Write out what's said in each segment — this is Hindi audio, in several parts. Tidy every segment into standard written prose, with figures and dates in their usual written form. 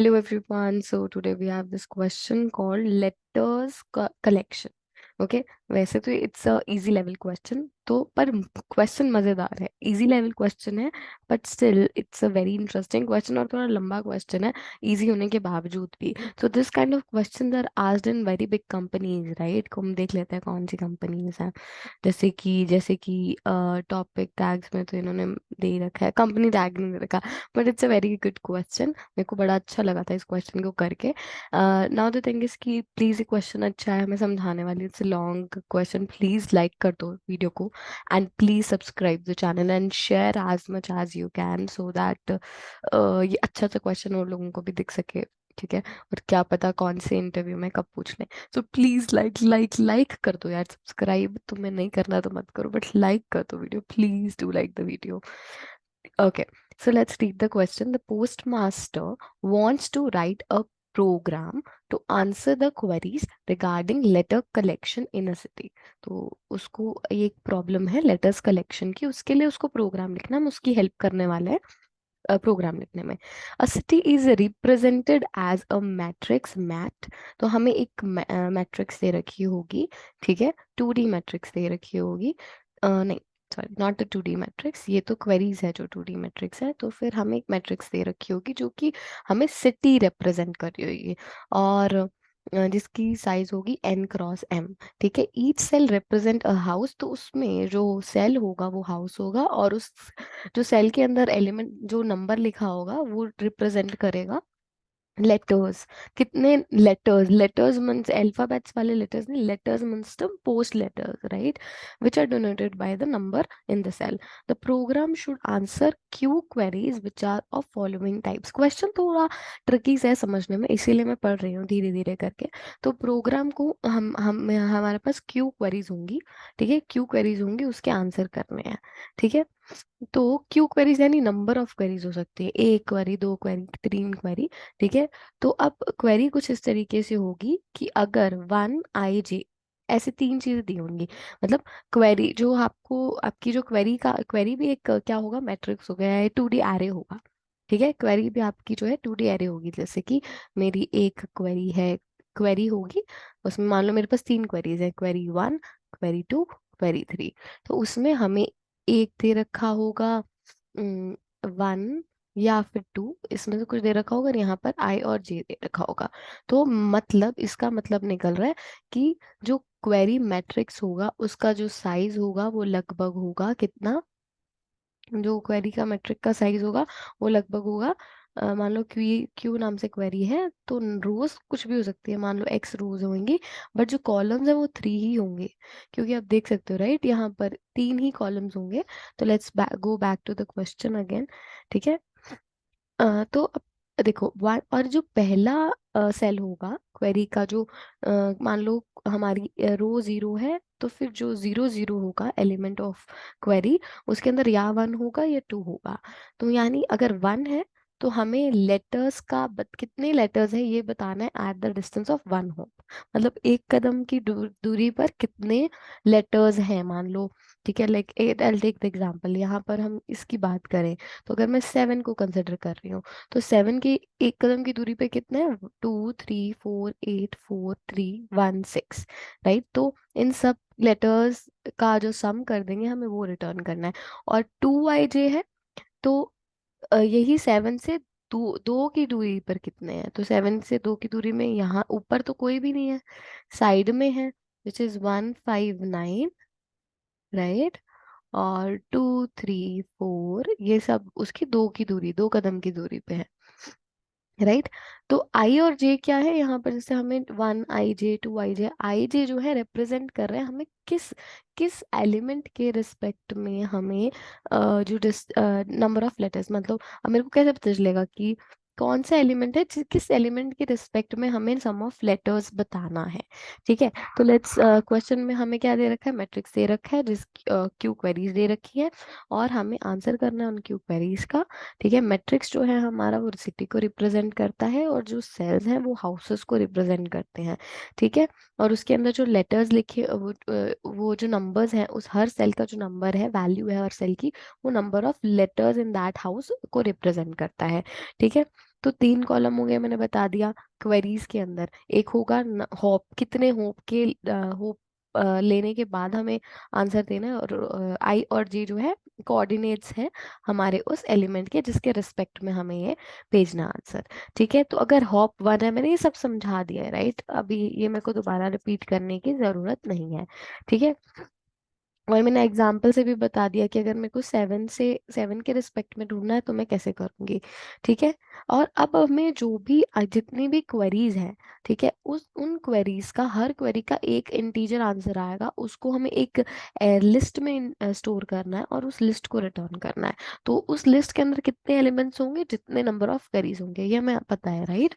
Hello everyone. So today we have this question called letters collection. Okay, वैसे तो it's a easy level question तो पर क्वेश्चन मजेदार है, इजी लेवल क्वेश्चन है, but still it's a very interesting question और थोड़ा लंबा क्वेश्चन है इजी होने के बावजूद भी. So this kind of questions are asked in very big companies, right. हम देख लेते हैं कौन सी कंपनीज हैं. जैसे कि टॉपिक टैग्स में तो इन्होंने दे ही रखा है, कंपनी टैग नहीं दे रखा. But it's a very good question, मेरे को बड़ा अच्छा लगा था इस क्वेश्चन को करके. नाउ द थिंग इज कि प्लीज ये क्वेश्चन अच्छा है, मैं समझाने वाली. It's long question, please like कर दो वीडियो को and please subscribe the channel and share as much as you can so that ये अच्छा सा क्वेश्चन और लोगों को भी दिख सके. ठीक है, और क्या पता कौन से इंटरव्यू में कब पूछ लें. So please like like like कर दो यार. सब्सक्राइब तुम्हें नहीं करना तो मत करो, बट लाइक कर दो video. Please do like the video. Okay, so let's read the question. The postmaster wants to write a program to answer the queries regarding letter collection in a city. तो उसको ये एक प्रॉब्लम है लेटर्स कलेक्शन की, उसके लिए उसको प्रोग्राम लिखना, हम उसकी हेल्प करने वाले हैं प्रोग्राम लिखने में. A city is represented as a matrix mat. तो हमें एक मैट्रिक्स दे रखी होगी. ठीक है, 2D मैट्रिक्स दे रखी होगी. नहीं, sorry, not the 2D matrix, ये तो क्वेरीज है जो 2D मैट्रिक्स है. तो फिर हमें एक मैट्रिक्स दे रखी होगी जो कि हमें सिटी रिप्रेजेंट कर रही होगी, और जिसकी साइज होगी n×m. ठीक है, each cell represent a house. तो उसमें जो सेल होगा वो हाउस होगा, और उस जो सेल के अंदर एलिमेंट जो नंबर लिखा होगा वो रिप्रेजेंट करेगा लेटर्स. कितने लेटर्स, लेटर्स मीन्स अल्फाबेट्स वाले लेटर्स नहीं, letters means the post letters, right, which are donated by the number in the cell. The program should answer Q queries which are of following types. Question थोड़ा ट्रिकी है समझने में, इसीलिए मैं पढ़ रही हूँ धीरे धीरे करके. तो प्रोग्राम को हम हमारे पास क्यू क्वेरीज होंगी. ठीक है, क्यू क्वेरीज होंगी, उसके आंसर करने हैं. ठीक है, तो क्यू क्वेरीज यानी नंबर ऑफ क्वेरीज हो सकती है, एक क्वेरी, दो क्वेरी, तीन क्वेरी. ठीक है, तो अब क्वेरी कुछ इस तरीके से होगी कि अगर 1 i j, ऐसे तीन चीजें दी होंगी. मतलब क्वेरी जो आपको, आपकी जो क्वेरी भी एक क्या होगा, मैट्रिक्स हो गया है, 2D एरे होगा. ठीक है, क्वेरी भी आपकी जो है 2D एरे होगी. जैसे कि मेरी एक क्वेरी है, क्वेरी होगी, उसमें मान लो मेरे पास तीन क्वेरीज है, क्वेरी 1, क्वेरी 2, क्वेरी 3. तो उसमें हमें एक दे रखा होगा 1 या फिर 2, इसमें से कुछ दे रखा होगा, और यहाँ पर I और J दे रखा होगा. तो मतलब इसका मतलब निकल रहा है कि जो क्वेरी मैट्रिक्स होगा उसका जो साइज होगा वो लगभग होगा कितना, जो क्वेरी का मैट्रिक का साइज होगा वो लगभग होगा मान लो क्यू क्यू नाम से क्वेरी है, तो रोज कुछ भी हो सकती है, मान लो x रोज होंगी, बट जो कॉलम्स है वो 3 ही होंगे. क्योंकि आप देख सकते हो, राइट, यहाँ पर 3 ही कॉलम्स होंगे. तो let's go back to the question again. ठीक है, तो अब देखो और जो पहला सेल होगा क्वेरी का, जो मान लो हमारी रो 0 है, तो फिर जो 0 0 होगा एलिमेंट ऑफ क्वेरी, उसके अंदर या 1 होगा या 2 होगा. तो यानी अगर 1 है तो हमें लेटर्स का कितने लेटर्स है ये बताना है at the distance of 1 hope. मतलब एक कदम की दूरी पर कितने लेटर्स हैं, मान लो. ठीक है, like I take the example, यहाँ पर हम इसकी बात करें तो अगर मैं 7 को कंसिडर कर रही हूँ, तो 7 की एक कदम की दूरी पे कितने हैं, 2 3 4 8 4 3 1 6, राइट. तो इन सब लेटर्स का जो सम कर देंगे हमें वो रिटर्न करना है. और 2 i j है, तो यही 7 से दो दो की दूरी पर कितने हैं. तो 7 से 2 की दूरी में यहाँ ऊपर तो कोई भी नहीं है, साइड में है, विच इज 159, राइट. और 2 3 4 ये सब उसकी दो की दूरी, दो कदम की दूरी पे है, राइट. तो आई और जे क्या है यहाँ पर, जैसे हमें 1 i j 2 i j, आई जे जो है रिप्रेजेंट कर रहे हैं हमें किस किस एलिमेंट के रिस्पेक्ट में हमें जो नंबर ऑफ लेटर्स, मतलब अब मेरे को कैसे पता चलेगा कि कौन सा एलिमेंट है, किस एलिमेंट के रिस्पेक्ट में हमें सम ऑफ लेटर्स बताना है. ठीक है, तो लेट्स क्वेश्चन में हमें क्या दे रखा है, मैट्रिक्स दे रखा है, जिस क्यू क्वेरीज दे रखी है, और हमें आंसर करना है उन क्यू क्वेरीज का. ठीक है, मैट्रिक्स जो है हमारा वो सिटी को रिप्रेजेंट करता है, और जो सेल्स हैं वो हाउसेस को रिप्रेजेंट करते हैं. ठीक है, और उसके अंदर जो लेटर्स लिखे वो जो नंबर्स हैं, उस हर सेल का जो नंबर है, वैल्यू है हर सेल की, वो number of letters in that house को रिप्रेजेंट करता है. ठीक है, तो 3 कॉलम हो गए, मैंने बता दिया। क्वेरीज के अंदर एक होगा होप, कितने होप के होप लेने के बाद हमें आंसर देना है, और आई और जे जो है कोऑर्डिनेट्स है हमारे उस एलिमेंट के जिसके रिस्पेक्ट में हमें ये भेजना आंसर। ठीक है, तो अगर होप 1 है, मैंने ये सब समझा दिया है राइट, अभी ये मेरे को दोबारा रिपीट करने की जरूरत नहीं है। ठीक है, और मैंने एग्जाम्पल से भी बता दिया कि अगर मेरे को 7 के रिस्पेक्ट में ढूंढना है तो मैं कैसे करूंगी। ठीक है, और अब हमें जो भी जितनी भी क्वेरीज हैं, ठीक है, उस उन क्वेरीज का, हर क्वेरी का एक इंटीजर आंसर आएगा, उसको हमें एक लिस्ट में स्टोर करना है और उस लिस्ट को रिटर्न करना है। तो उस लिस्ट के अंदर कितने एलिमेंट्स होंगे, जितने नंबर ऑफ क्वेरीज होंगे, ये हमें पता है राइट।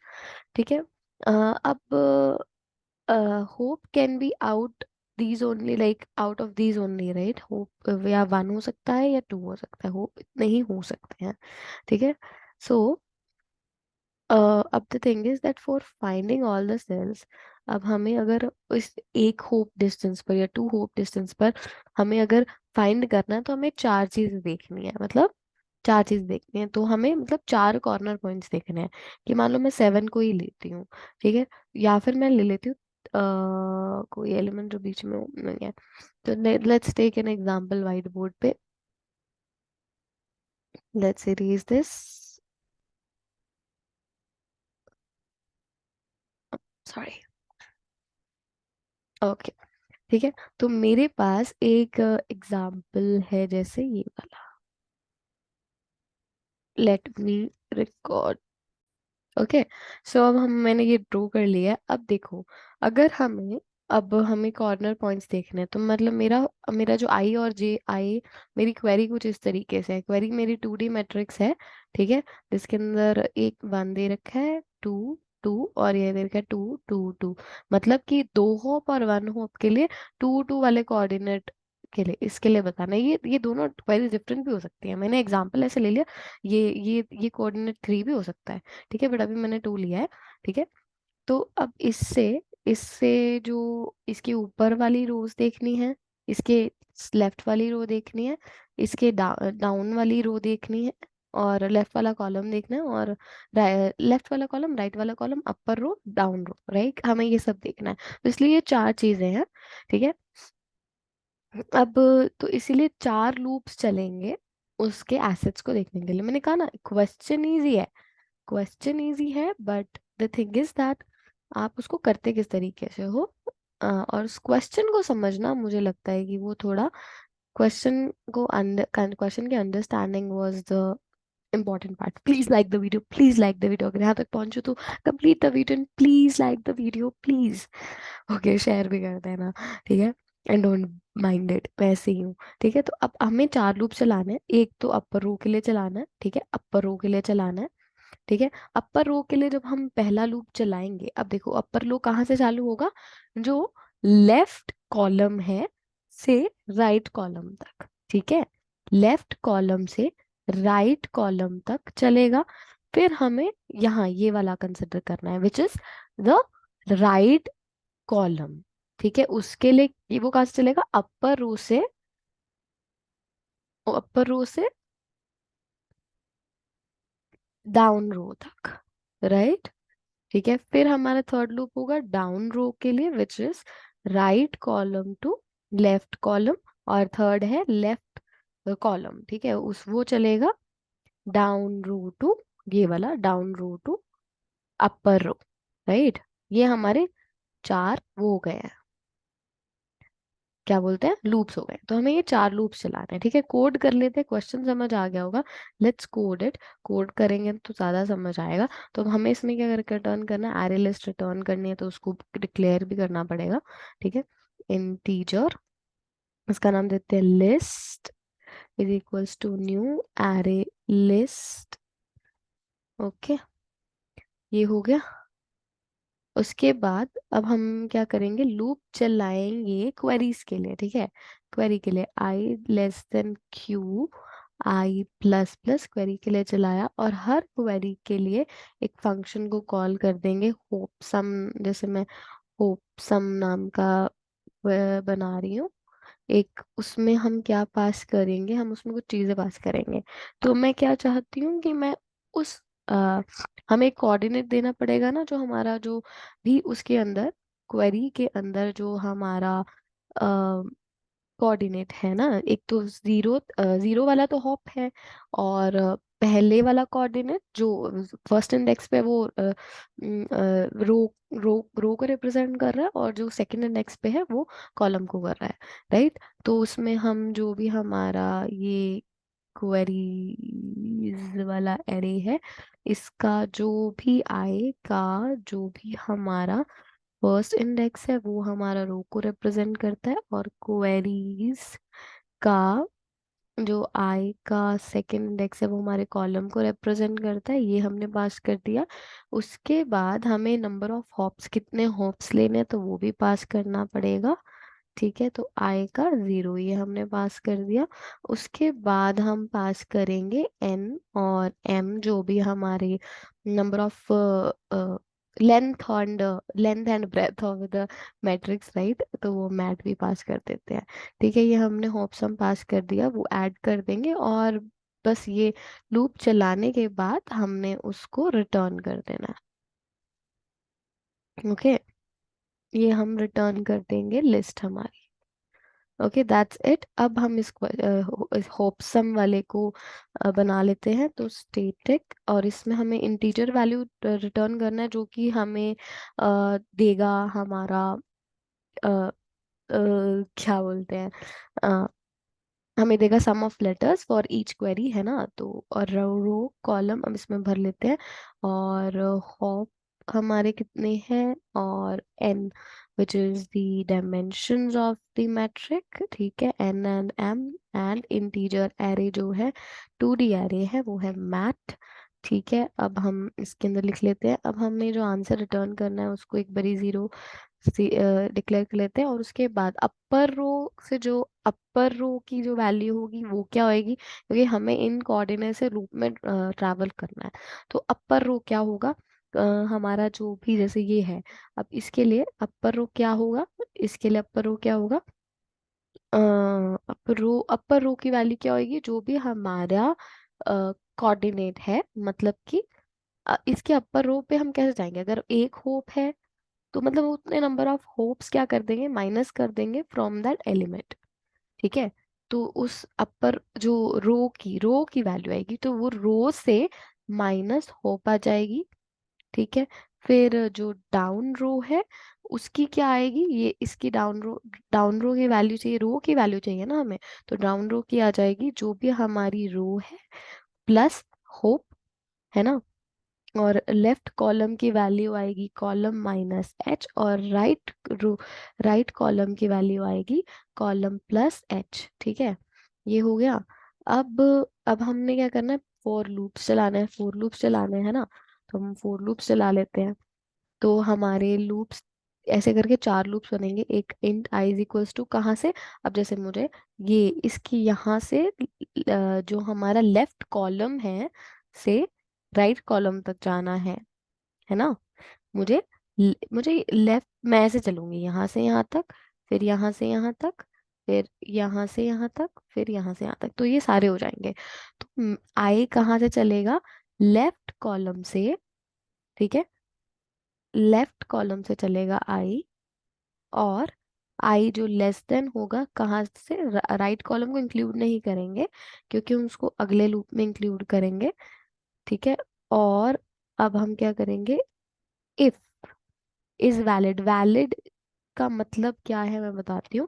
ठीक है, अब hope can be out these only, like out of these only, right? Hope या 1 हो सकता है या 2 हो सकता है, होप इतने ही हो सकते हैं। ठीक है, सो अब the thing is that for finding all the cells, अब हमें अगर इस एक होप डिस्टेंस पर या 2 होप डिस्टेंस पर हमें अगर फाइंड करना है, तो हमें 4 चीजें देखनी है, मतलब 4 चीज देखनी है, तो हमें मतलब 4 कॉर्नर पॉइंट्स देखने हैं। कि मान लो मैं 7 को ही लेती हूँ, ठीक है, या फिर मैं ले लेती हूँ कोई एलिमेंट जो बीच में नहीं है। तो let's take an example white board पे, let's erase this, sorry. Okay, ठीक है, तो मेरे पास एक एग्जांपल है जैसे ये वाला, लेट मी रिकॉर्ड। ओके, सो अब हम मैंने ये ड्रॉ कर लिया है। अब देखो, अगर हमें अब हमें कॉर्नर पॉइंट्स देखने हैं, तो मतलब मेरा मेरा जो आई और जे आई, मेरी क्वेरी कुछ इस तरीके से है। क्वेरी मेरी 2D मैट्रिक्स है, ठीक है, जिसके अंदर एक 1 दे रखा है, 2 2 और ये दे रखा है 2 2 2। मतलब कि 2 होप और 1 होप के लिए 2 2 वाले कोऑर्डिनेट के लिए, इसके लिए बताना है। ये दोनों क्वेरी डिफरेंट भी हो सकती है, मैंने एग्जांपल ऐसे ले लिया। ये कोऑर्डिनेट 3 भी हो सकता है, ठीक है, बट अभी मैंने 2 लिया है। ठीक है, तो अब इससे इससे जो इसके ऊपर वाली रोज देखनी है, इसके लेफ्ट वाली रो देखनी है, इसके डाउन वाली रो देखनी है, और लेफ्ट वाला कॉलम देखना है, और लेफ्ट वाला कॉलम, राइट वाला कॉलम, अपर रो, डाउन रो, राइट, हमें ये सब देखना है। तो इसलिए ये 4 चीजें हैं। ठीक है, अब तो इसीलिए 4 लूप्स चलेंगे उसके एसेट्स को देखने के लिए। मैंने कहा ना, क्वेश्चन इजी है, क्वेश्चन इजी है, but the thing is that आप उसको करते किस तरीके से हो। और उस क्वेश्चन को समझना, मुझे लगता है कि वो थोड़ा क्वेश्चन की understanding was the important part. Please like the video, please like the video, अगर यहाँ तक पहुंचो तो complete the video and please like the video please. Okay, share भी कर देना, ठीक है, एंड डोंट माइंड इट, वैसे ही हूँ। ठीक है, तो अब हमें 4 लूप चलाना है। एक तो अपर रो के लिए चलाना है, ठीक है, अपर रो के लिए चलाना है। ठीक है, अपर रो के लिए जब हम पहला लूप चलाएंगे, अब देखो अपर लो कहाँ से चालू होगा, जो लेफ्ट कॉलम है से राइट कॉलम तक। ठीक है, लेफ्ट कॉलम से राइट कॉलम तक चलेगा। फिर हमें यहाँ ये वाला कंसिडर करना है, विच इज द राइट कॉलम। ठीक है, उसके लिए वो कहाँ से चलेगा, अपर रो से डाउन रो तक, राइट। ठीक है, फिर हमारा थर्ड लूप होगा डाउन रो के लिए, which is right column to left column, और थर्ड है लेफ्ट कॉलम। ठीक है, उस वो चलेगा डाउन रो टू, ये वाला down row to upper row, right. ये हमारे 4 वो हो गए हैं, क्या बोलते हैं, लूप्स हो गए। तो हमें ये 4 लूप्स चलाने हैं। ठीक है, कोड कर लेते हैं, क्वेश्चन समझ आ गया होगा। लेट्स कोड इट, कोड करेंगे तो ज्यादा समझ आएगा। तो हमें इसमें क्या रिटर्न करना है, एरे लिस्ट रिटर्न करनी है, तो उसको डिक्लेयर भी करना पड़ेगा। ठीक है, इंटीजर, उसका नाम देते हैं list, is equals to new array list. Okay, ये हो गया। उसके बाद अब हम क्या करेंगे, लूप चलाएंगे क्वेरीज के लिए। ठीक है, क्वेरी के लिए आई लेस देन क्यू, आई प्लस प्लस, क्वेरी के लिए चलाया, और हर क्वेरी के लिए एक फंक्शन को कॉल कर देंगे, होप सम। जैसे मैं होप सम नाम का बना रही हूँ एक, उसमें हम क्या पास करेंगे, हम उसमें कुछ चीजें पास करेंगे। तो मैं क्या चाहती हूँ कि मैं उस हमें कोऑर्डिनेट देना पड़ेगा ना, जो हमारा जो भी उसके अंदर क्वेरी के अंदर जो हमारा कोऑर्डिनेट है ना, एक तो जीरो, जीरो वाला तो हॉप है, और पहले वाला कोऑर्डिनेट जो फर्स्ट इंडेक्स पे वो रो रो को रिप्रेजेंट कर रहा है, और जो सेकंड इंडेक्स पे है वो कॉलम को कर रहा है, राइट। तो उसमें हम जो भी हमारा ये क्वेरीज वाला एरे है, इसका जो भी आएगा, जो भी हमारा फर्स्ट इंडेक्स है वो हमारा रो को रिप्रेजेंट करता है, और क्वेरीज का जो आई का सेकंड इंडेक्स है वो हमारे कॉलम को रिप्रेजेंट करता है। ये हमने पास कर दिया। उसके बाद हमें नंबर ऑफ हॉप्स, कितने हॉप्स लेने हैं तो वो भी पास करना पड़ेगा। ठीक है, तो आई का 0 ये हमने पास कर दिया। उसके बाद हम पास करेंगे एन और एम, जो भी हमारे number of length and breadth of the matrix, right, तो वो मैट भी पास कर देते हैं। ठीक है, ये हमने होप सम पास कर दिया, वो ऐड कर देंगे, और बस ये लूप चलाने के बाद हमने उसको रिटर्न कर देना है। ओके, ये हम रिटर्न कर देंगे लिस्ट हमारी। Okay, that's it. अब हम इस होपसम वाले को बना लेते हैं। तो स्टेटिक, और इसमें हमें इंटीजर वैल्यू रिटर्न करना है, जो कि हमें देगा हमारा अ, क्या बोलते हैं, हमें देगा sum of letters for each query, है ना। तो और रो कॉलम हम इसमें भर लेते हैं, और हॉप हमारे कितने हैं, और N which is the dimensions of the matrix. ठीक है, N and M, and integer array जो है 2D एरे है वो है मैथ। ठीक है, अब हम इसके अंदर लिख लेते हैं। अब हमें जो आंसर रिटर्न करना है उसको एक बारी 0 डिक्लेयर कर लेते हैं, और उसके बाद अपर रो से जो अपर रो की जो वैल्यू होगी वो क्या होएगी, क्योंकि हमें इन कोऑर्डिनेट से लूप में ट्रैवल करना है। तो अपर रो क्या होगा, अ, हमारा जो भी जैसे ये है, अब इसके लिए अपर रो क्या होगा, इसके लिए अपर रो क्या होगा, अपर रो की वैल्यू क्या होगी, जो भी हमारा कोऑर्डिनेट है, मतलब कि इसके अपर रो पे हम कैसे जाएंगे, अगर एक होप है तो मतलब उतने नंबर ऑफ होप्स क्या कर देंगे, माइनस कर देंगे फ्रॉम दैट एलिमेंट। ठीक है, तो उस अपर जो रो की वैल्यू आएगी, तो वो रो से माइनस होप आ जाएगी। ठीक है, फिर जो डाउन रो है उसकी क्या आएगी, ये इसकी डाउन रो की वैल्यू चाहिए, रो की वैल्यू चाहिए ना हमें, तो डाउन रो की आ जाएगी जो भी हमारी रो है प्लस होप, है ना। और लेफ्ट कॉलम की वैल्यू आएगी कॉलम माइनस एच, और राइट कॉलम की वैल्यू आएगी कॉलम प्लस एच। ठीक है, ये हो गया। अब अब हमने क्या करना है, फोर लूप्स चलाना है, फोर लूप्स चलाने हैं ना, तो हम फोर लूप्स चला लेते हैं। तो हमारे लूप्स ऐसे करके चार लूप्स बनेंगे। एक int I is equals to कहाँ से, अब जैसे मुझे ये इसकी यहाँ से जो हमारा लेफ्ट कॉलम है से राइट कॉलम तक जाना है ना। मुझे लेफ्ट, मैं ऐसे चलूंगी यहाँ से यहाँ तक, फिर यहाँ से यहाँ तक, फिर यहाँ से यहाँ तक, फिर यहाँ से यहाँ तक, तो ये सारे हो जाएंगे। तो आई कहाँ से चलेगा, लेफ्ट कॉलम से। ठीक है, लेफ्ट कॉलम से चलेगा आई, और आई जो लेस देन होगा कहाँ से, राइट कॉलम को इंक्लूड नहीं करेंगे, क्योंकि हम उसको अगले लूप में इंक्लूड करेंगे। ठीक है, और अब हम क्या करेंगे, इफ इज वैलिड, वैलिड का मतलब क्या है मैं बताती हूँ।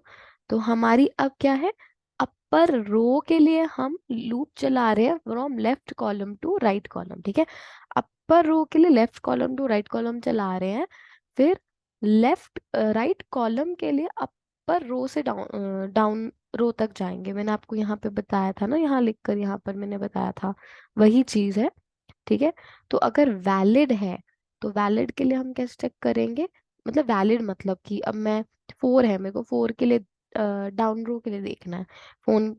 तो हमारी अब क्या है, अपर रो के लिए हम लूप चला रहे हैं from left column to right column. ठीक है, अपर रो के लिए left column to right column चला रहे हैं, फिर लेफ्ट राइट कॉलम के लिए अपर रो से डाउन रो तक जाएंगे। मैंने आपको यहाँ पे बताया था ना, यहाँ लिखकर यहाँ पर मैंने बताया था, वही चीज है। ठीक है, तो अगर वैलिड है तो वैलिड के लिए हम कैसे चेक करेंगे, मतलब वैलिड मतलब कि अब मैं फोर है, मेरे को फोर के लिए डाउन रो के लिए देखना है,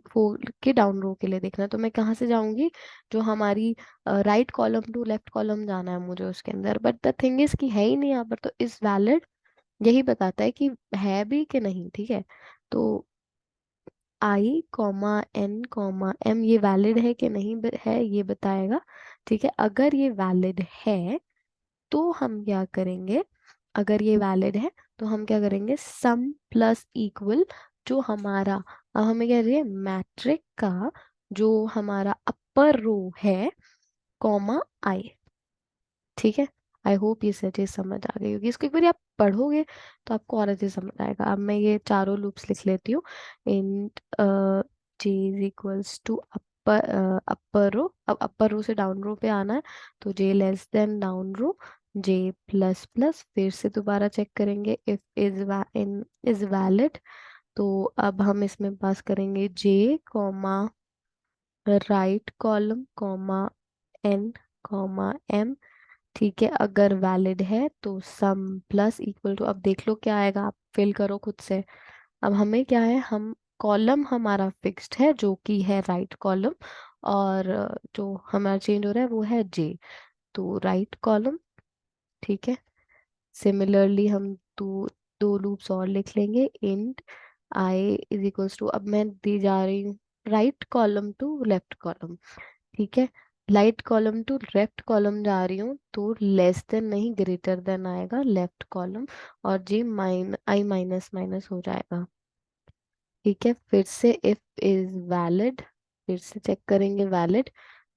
फोर के डाउन रो के लिए देखना है, तो मैं कहाँ से जाऊंगी, जो हमारी right column to left column जाना है मुझे उसके अंदर। बट द थिंग इज कि है ही नहीं यहाँ पर, तो इज वैलिड यही बताता है कि है भी कि नहीं। ठीक है, तो आई कॉमा एन कॉमा एम ये वैलिड है कि नहीं है ये बताएगा। ठीक है, अगर ये वैलिड है तो हम क्या करेंगे, अगर ये वैलिड है तो हम क्या करेंगे, सम प्लस इक्वल जो हमारा, अब हमें क्या चाहिए, मैट्रिक का जो हमारा अपर रो है कॉमा आई। ठीक है, आई होप ये सब चीज समझ आ गई होगी। इसको एक बार आप पढ़ोगे तो आपको और अच्छे से समझ आएगा। अब मैं ये चारों लूप्स लिख लेती हूँ। Int j is equals to upper, upper row, अब अपर रो से डाउन रो पे आना है, तो जे लेस देन डाउन रो, जे प्लस प्लस, फिर से दोबारा चेक करेंगे इफ इन इज वैलिड। तो अब हम इसमें पास करेंगे j comma right column comma n comma m. ठीक है, अगर वैलिड है तो सम प्लस इक्वल टू, अब देख लो क्या आएगा, आप फिल करो खुद से। अब हमें क्या है, हम कॉलम हमारा फिक्स्ड है जो कि है राइट कॉलम, और जो हमारा चेंज हो रहा है वो है जे, तो राइट कॉलम। ठीक है, सिमिलरली हम दो दो लूप्स और लिख लेंगे। Int I is equals to, अब मैं दी जा रही हूँ right column to left column. ठीक है, right column to left column जा रही हूँ तो लेस देन नहीं ग्रेटर देन आएगा लेफ्ट कॉलम, और जी आई माइनस माइनस हो जाएगा। ठीक है, फिर से इफ इज वैलिड, फिर से चेक करेंगे वैलिड,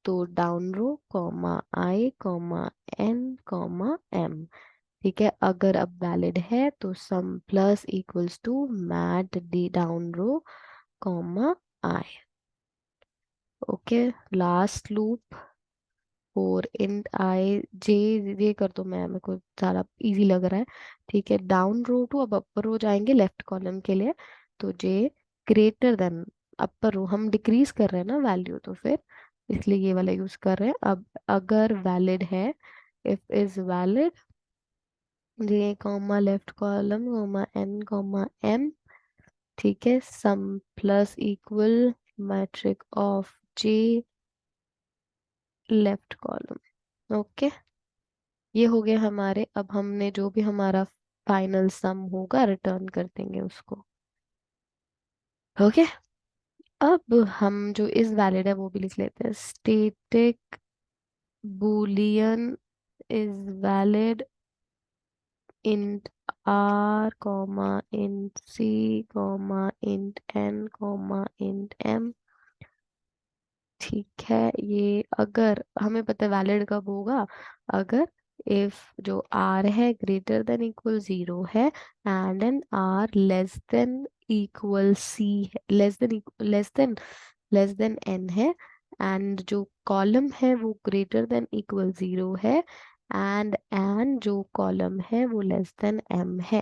तो down row comma i comma n comma m. ठीक है, अगर अब वैलिड है तो sum plus equals to mat d down row comma i. Okay, last loop for int i j, ये कर दो, मैं मेरे को ज़्यादा इजी लग रहा है। ठीक है, डाउन रो टू, अब अपर रो जाएंगे लेफ्ट कॉलम के लिए, तो जे ग्रेटर देन अपर रो, हम डिक्रीज कर रहे हैं ना वैल्यू, तो फिर इसलिए ये वाला यूज कर रहे हैं। अब अगर वैलिड है, if is valid, j comma left column comma n comma m. ठीक है, sum plus equal matrix of j left column. Okay, ये हो गया हमारे, अब हमने जो भी हमारा फाइनल सम होगा रिटर्न कर देंगे उसको। ओके, अब हम जो इज वैलिड है वो भी लिख लेते हैं। Static boolean is valid int R comma int C comma int N comma int M. ठीक है, ये अगर हमें पता है वैलिड कब होगा, अगर इफ जो आर है ग्रेटर देन इक्वल जीरो है, and N R less than equal C है, लेस देन एन है, एंड जो कॉलम है वो ग्रेटर देन इक्वल जीरो है, एंड जो कॉलम है वो लेस देन एम है।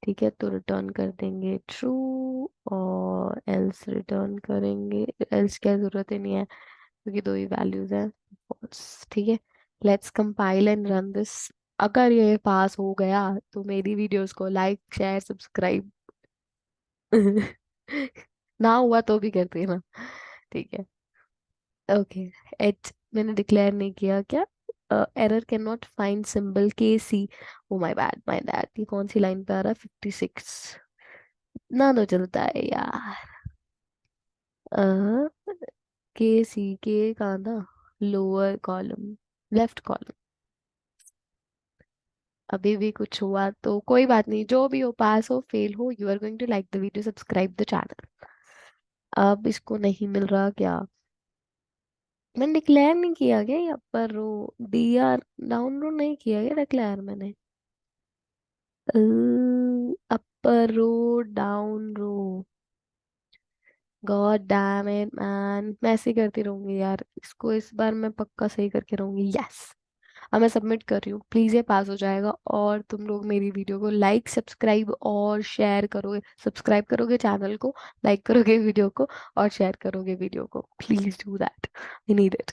ठीक है, तो रिटर्न कर देंगे ट्रू, और एल्स रिटर्न करेंगे, एल्स क्या जरूरत ही नहीं है क्योंकि दो ही वैल्यूज हैं, false। ठीक है, let's compile and run this. अगर ये पास हो गया तो मेरी वीडियोस को लाइक शेयर सब्सक्राइब ना हुआ तो भी करते ना। ठीक है, ओके, एच मैंने डिक्लेयर नहीं किया क्या, error can not find symbol के सी। ओ माय बैड, ये कौन सी लाइन पे आ रहा है, 56 ना, तो चलता है यार। के सी के कहाँ था, लोअर कॉलम लेफ्ट कॉलम। अभी भी कुछ हुआ तो कोई बात नहीं, जो भी हो, पास हो फेल हो, you are going to like the video, subscribe the channel. अब इसको नहीं मिल रहा क्या, मैंने डिक्लेयर नहीं किया क्या ये upper row, d r down row नहीं किया क्या डिक्लेयर मैंने, upper row down row, God damn it man, मैं ऐसे ही करती रहूंगी यार, इसको इस बार मैं पक्का सही करके रहूंगी। यस, अब मैं सबमिट कर रही हूँ, प्लीज ये पास हो जाएगा, और तुम लोग मेरी वीडियो को लाइक सब्सक्राइब और शेयर करोगे, सब्सक्राइब करोगे चैनल को, लाइक करोगे वीडियो को, और शेयर करोगे वीडियो को, please do that, I need it.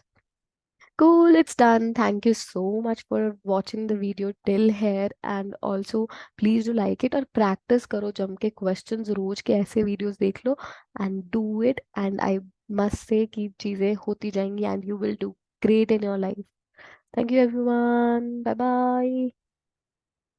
Cool, it's done. Thank you so much for watching the video till here, and also please do like it और practice करो जम के, questions रोज के ऐसे videos देख लो, and do it, and I must say कि चीजें होती जाएंगी and you will do great in your life. Thank you everyone. Bye bye.